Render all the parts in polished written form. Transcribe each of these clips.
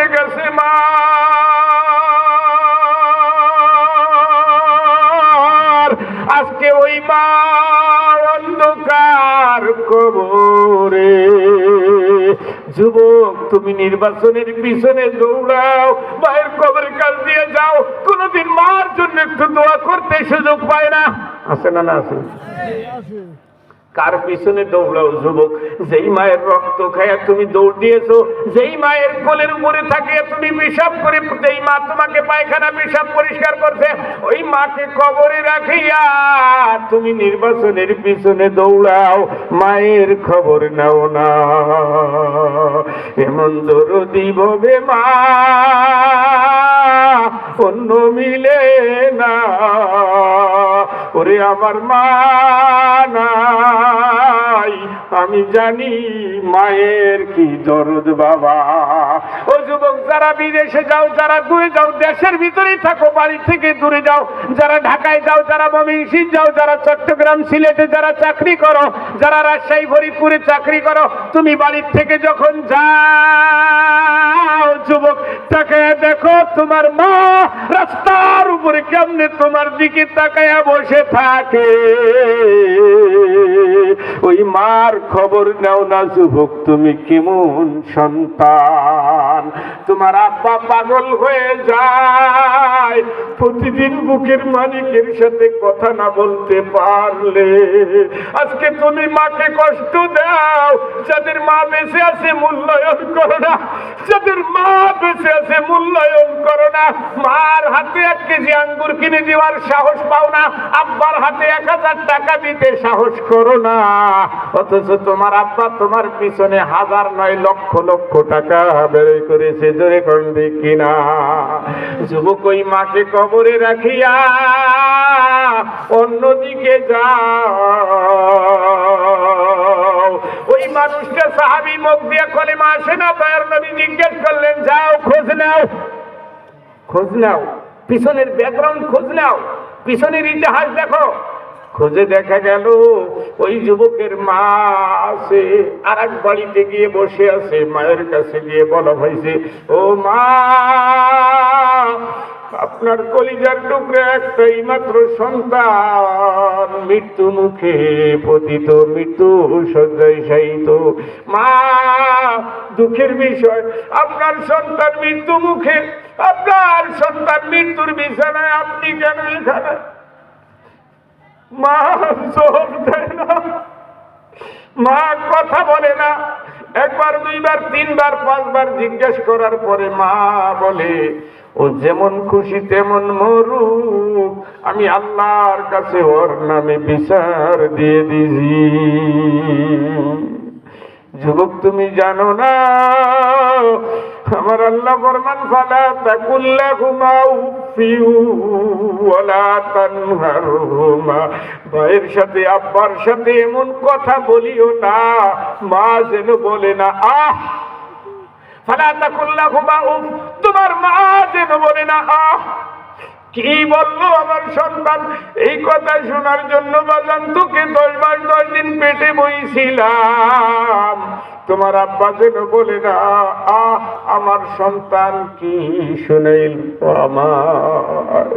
হয়ে গেছে মা, আজকে ওই মা অন্ধকার কবরে। যুবক, তুমি নির্বাচনের পিছনে দৌড়াও, মায়ের কবরের কাছ দিয়ে যাও, কোনদিন মার জন্য একটু দোয়া করতে সুযোগ পায় না। আছে না? না আছে? কার পিছনে দৌড়াও যুবক? যেই মায়ের রক্ত খায়া তুমি দৌড় দিয়েছো, যেই মায়ের কোলের উপরে থাকিয়ে তুমি পেশাব করে, যেই মা তোমাকে পায়খানা পেশাব পরিষ্কার করছে, ওই মাকে কবরে রাখিয়া তুমি নির্বাচনের পিছনে দৌড়াও, মায়ের খবর নাও না। এমন দরদি ভবে মা অন্য মিলে না। ওরে আমার মা নাই, আমি জানি মায়ের কি দরদ বাবা। ও যুবক, যারা বিদেশে যাও, যারা দূরে যাও, দেশের ভিতরেই থাকো, বাড়ি থেকে দূরে যাও, যারা ঢাকায় যাও, যারা ময়মনসিংহ যাও, যারা চট্টগ্রাম সিলেটে যারা চাকরি করো, যারা রাজশাহী ফরিদপুরে চাকরি করো, তুমি বাড়ির থেকে যখন যাও যুবক, তাকায়া দেখো তোমার মা রাস্তার উপরে কেমনে তোমার দিকে তাকায়া বসে থাকে। ওই মার খবর নাও না যুবক, তুমি কেমন সন্তান। তোমার আব্বা পাগল হয়ে যায় প্রতিদিন বুকের মালিকের সাথে কথা না বলতে পারলে। আজকে তুমি মাকে কষ্ট দাও। যাদের মা বেঁচে আছে মূল্যায়ন করো না, যাদের মা বেঁচে আছে মূল্যায়ন করো না। মার হাতে 1 কেজি আঙ্গুর কিনে দেওয়ার সাহস পাও না, আব্বার হাতে 1000 টাকা দিতে সাহস করো না। অথচ তোমার আব্বা তোমার পিছনে 1000 নয় লক্ষ লক্ষ টাকা বের করেছে। জোরে করবে কিনা? যুবক, ওই মাকে কবরে রাখিয়া অন্যদিকে যাও। ওই মানুষটা সাহাবী, মুখ দিয়ে কলেমা আসে না। দয়ার নবী জিজ্ঞেস করলেন, যাও খোঁজ নাও, খোঁজ নাও, পিছনের ব্যাকগ্রাউন্ড খোঁজ নাও, পিছনের ইতিহাস দেখো। খোঁজে দেখা গেল ওই যুবকের মা আছে, আর এক বাড়িতে গিয়ে বসে আছে। মায়ের কাছে গিয়ে বলা হয়েছে, ও মা, আপনার কলিজার টুকরা একটাই মাত্র সন্তান মৃত্যু মুখে পতিত, মৃত্যু শয্যায় শায়িত। মা, দুঃখের বিষয়, আপনার সন্তান মৃত্যু মুখে, আপনার সন্তান মৃত্যুর বিছানায়, আপনি কেন এখানে? মা জবাব দেয় না, মা কথা বলে না। 1 বার 2 বার 3 বার 5 বার জিজ্ঞেস করার পরে মা বলে, ও যেমন খুশি তেমন মরুক, আমি আল্লাহর কাছে ওর নামে বিচার দিয়ে দিছি। যুবক, তুমি জানো না আমার আল্লাহ ফরমান, ফালা তাকুল্লাহুমা উফিউ ওয়ালা তানহারহুমা। ভাইয়ের সাথে আব্বার সাথে এমন কথা বলিও না, মা যেন বলে না আহ। ফালা তাকুল্লাহুমা উফ, তোমার মা যেন বলে না আহ, কি বললো আমার সন্তান। এই কথা শোনার জন্য বাজান তোকে 10 মাস 10 দিন পেটে বইছিলাম। তোমার আব্বা যেন বলে না আহ, আমার সন্তান কি শুনাইল আমার।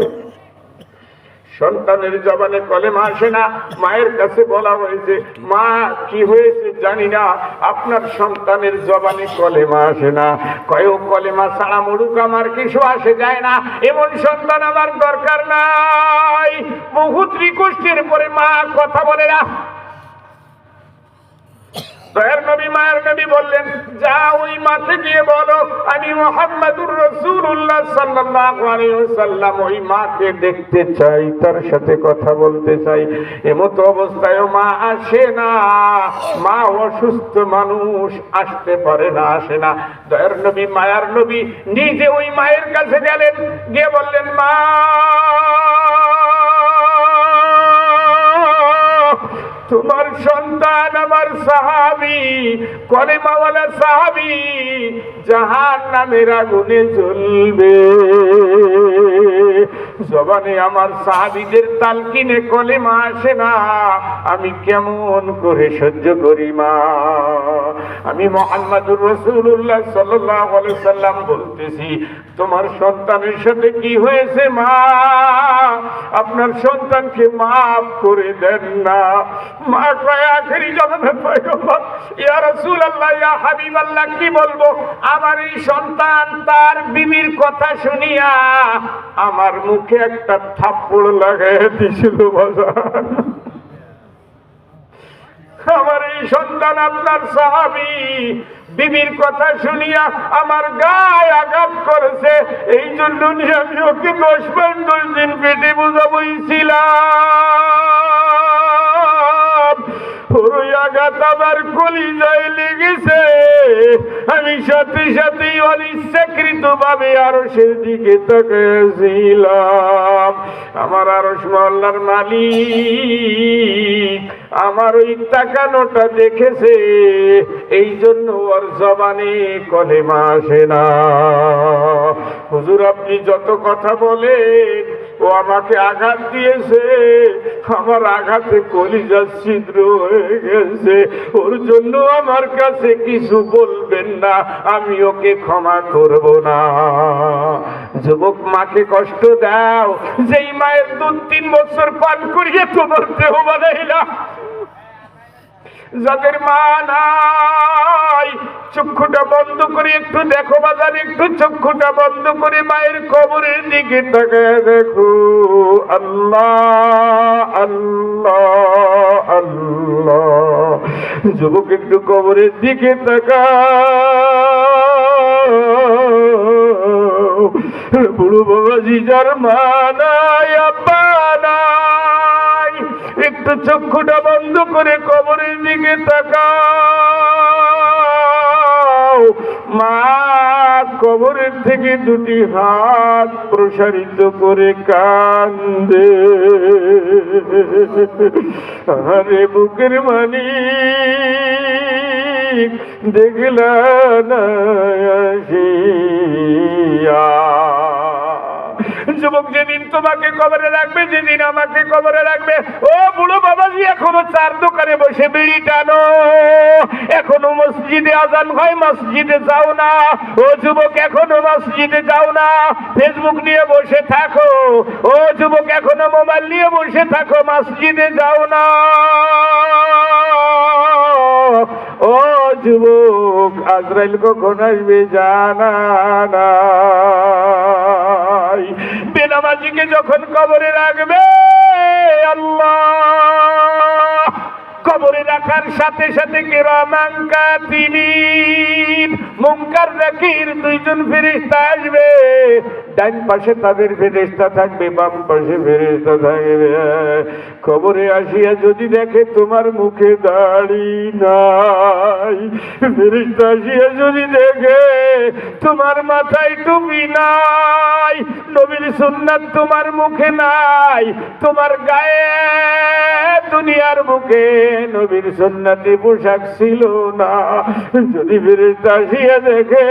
সন্তানের জবানে কলেমা আসে না। মায়ের কাছে বলা হয়েছে, মা কি হয়েছে জানি না, আপনার সন্তানের জবানে কলেমা আসে না। কয়, কলেমা ছাড়া মরুক, আমার কিছু আসে যায় না, এমন সন্তান আমার দরকার নাই। বহুত রিকোয়েস্টের পরে মা কথা বলে না। দয়ার নবী মায়ের নবী বললেন, যা ওই মাকে গিয়ে বলো আমি মুহাম্মাদুর রাসূলুল্লাহ সাল্লাল্লাহু আলাইহি ওয়াসাল্লাম ওই মাকে দেখতে চাই, তার সাথে কথা বলতে চাই। এমত অবস্থায় মা আসে না, মা অসুস্থ মানুষ, আসতে পারে না, আসে না। দয়ার নবী মায়ার নবী নিজে ওই মায়ের কাছে গেলেন, গিয়ে বললেন, মা তোমার সন্তান আমার সাহাবী, কলেমাওয়ালা সাহাবী, জাহান্নামের আগুনে জ্বলবে। জবানে আমার সাহাবীদের তালকিনে কলেমা আসে না, আমি কেমন করে সহ্য করি মা। আমি মুহাম্মদুর রাসূলুল্লাহ সাল্লাল্লাহু আলাইহি সাল্লাম বলতেছি, তোমার সন্তানের সাথে কি হয়েছে মা? আপনার সন্তানকে মাফ করে দেন না। মা কয়, আখেরি জামানে পয়গম্বর, ইয়া রাসূলুল্লাহ, ইয়া হাবিবাল্লাহ, কি বলবো? আমার এই সন্তান তার বিবির কথা শুনিয়া আমার মুখে একটা থাপ্পড় লাগাই দিছিল বাজান। আমার এই সন্তান আপনার সাহাবী, বিবির কথা শুনিয়া আমার গায়ে আঘাত করেছে, এই জন্য আমি ওকে 10 মাস 10 দিন পেটে বোঝা বইছিলাম। ওই আঘাত আমার কলিজায় লেগেছে। আমি সাথে সাথে অনিচ্ছাকৃত ভাবে আরশের দিকে তাকিয়েছিলাম। আমার আরশ মহল্লার মালিক আমার ওই তাকানোটা দেখেছে, এই জন্য ওর জবানে কলেমা আসে না। হুজুর, আপনি যত কথা বলেন, ও আমাকে আঘাত দিয়েছে, আমার আঘাতে কলিজা ছিদ্র হয়ে গেছে। ওর জন্য আমার কাছে কিছু বলবেন না, আমি ওকে ক্ষমা করব না। যুবক, মাকে কষ্ট দাও, যেই মায়ের দুধ 3 বছর পান করিয়ে তোমার দেহ বানাইলা, যাদের মা নাই, চক্ষুটা বন্ধ করে একটু দেখো বাজার, একটু চক্ষুটা বন্ধ করে মায়ের কবরের দিকে তাকায় দেখো। আল্লাহ আল্লাহ আল্লাহ। যুবক, একটু কবরের দিকে তাকাও। বুড়ো বাবাজি যার মা নাই, আব্বা নাই, একটু চক্ষুটা বন্ধ করে কবরের দিকে তাকাও। মা কবরের থেকে 2টি হাত প্রসারিত করে কান্দে। আরে বুকের মালিক, দেখলা না আসিয়া। যুবক, যেদিন তোমাকে কবরে রাখবে, যেদিন আমাকে কবরে রাখবে, ও বুড়ো বাবাজি এখনো 4 দোকানে বসে বিড়ি টানো, এখনো মসজিদে আজান হয়, মসজিদে যাও না। ও যুবক, এখনো মসজিদে যাও না, ফেসবুক নিয়ে বসে থাকো। ও যুবক, এখনো মোবাইল নিয়ে বসে থাকো, মসজিদে যাও না। ও যুবক, আজরাইল কখন আসবে জানা নাই। বেনামাজিকে যখন কবরে রাখবে, আল্লাহ, কবরে রাখার সাথে সাথে কিরামান কাতিবিন, মুনকার নাকির 2 জন ফেরেশতা আসবে। ডান পাশে তাদের ফেরেশতা থাকবে, বাম পাশে ফেরেশতা থাকবে। কবরে আসিয়া যদি দেখে তোমার মুখে দাড়ি নাই, ফেরেশতা আসিয়া যদি দেখে তোমার মাথায় টুপি নাই, নবীর সুন্নাত তোমার মুখে নাই, তোমার গায়ে দুনিয়ার মুখে নবীর সুন্নতি পোশাক ছিল না, যদি ফেরেশতা আসিয়া দেখে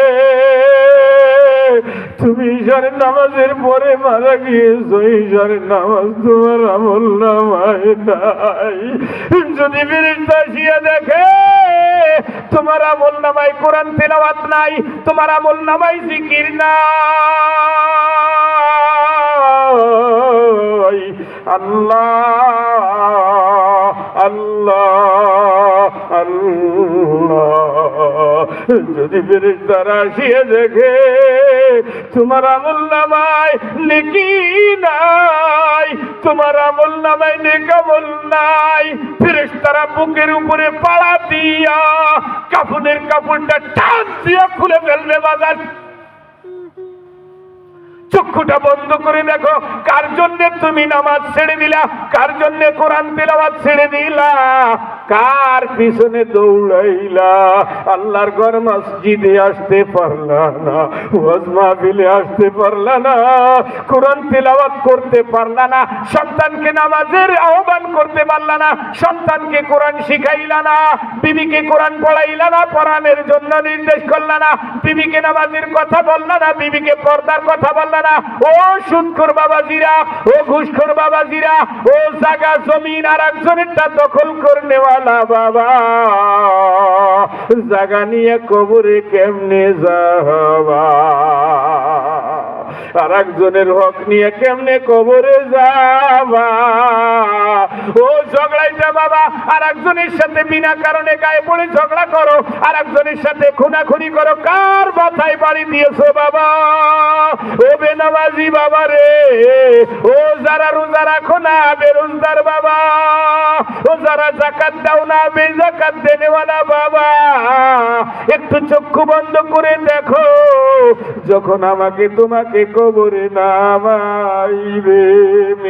তুমি ঈশার নামাজের পরে মারা গিয়েছো, ঈশার নামাজ তোমার আমল নামায় নাই, যদি ফেরেশতা আসিয়া দেখে তোমার আমল নামায় কোরআন তেলাওয়াত নাই, তোমার আমল নামায় জিকির নাই, আল্লাহ আল্লাহ আল্লাহ, যদি ফেরেশতারা আসিয়া দেখে তোমার আমল নামায় নেকি নাই, তোমার আমল নামায় নেক আমল নাই, ফেরেশতারা বুকের উপরে পাড়া দিয়া কাফনের কাপড়টা টান দিয়া খুলে ফেলবে বাজার। চক্ষুটা বন্ধ করে দেখো, কার জন্য তুমি নামাজ ছেড়ে দিলা, কার জন্য কোরআন তেলাওয়াত ছেড়ে দিলা। কার পিছনে দৌড়াইলা? আল্লাহর ঘর মসজিদে আসতে পারলা না, ওয়াজ মাহফিলে আসতে পারলা না, কোরআন তেলাওয়াত করতে পারলা না, সন্তানকে নামাজের আহ্বান করতে পারলা না, সন্তানকে কোরআন শিখাইলা না, বিবিকে কোরআন পড়াইলা না, কোরআনের জন্য নির্দেশ করলা না, বিবিকে নামাজের কথা বললা না, বিবিকে পর্দার কথা বললা না। ও সুদখোর বাবাজিরা, ও ঘুষখোর বাবাজিরা, ও জায়গা জমিন আর একজনেরটা দখল করে নেওয়ালা বাবা, জায়গা নিয়ে কবরে কেমনে যাবা? আর একজনের হক নিয়ে কেমনে কবরে যাবা? ও ঝগড়াইটা বাবা, আর একজনের সাথে বিনা কারণে গায়ে পড়ে ঝগড়া করো, আর একজনের সাথে খুনাখুনি করো, কার মাথায় বাড়ি দিয়েছো বাবা? ও বেনামাজি বাবা রে, ও যারা রোজা রাখো না বেরোজগার বাবা, ও যারা যাকাত দাও না বেযাকাত দেনেওয়ালা বাবা, একটু চক্ষু বন্ধ করে দেখো, যখন আমাকে তোমাকে কবরে নামাইবে।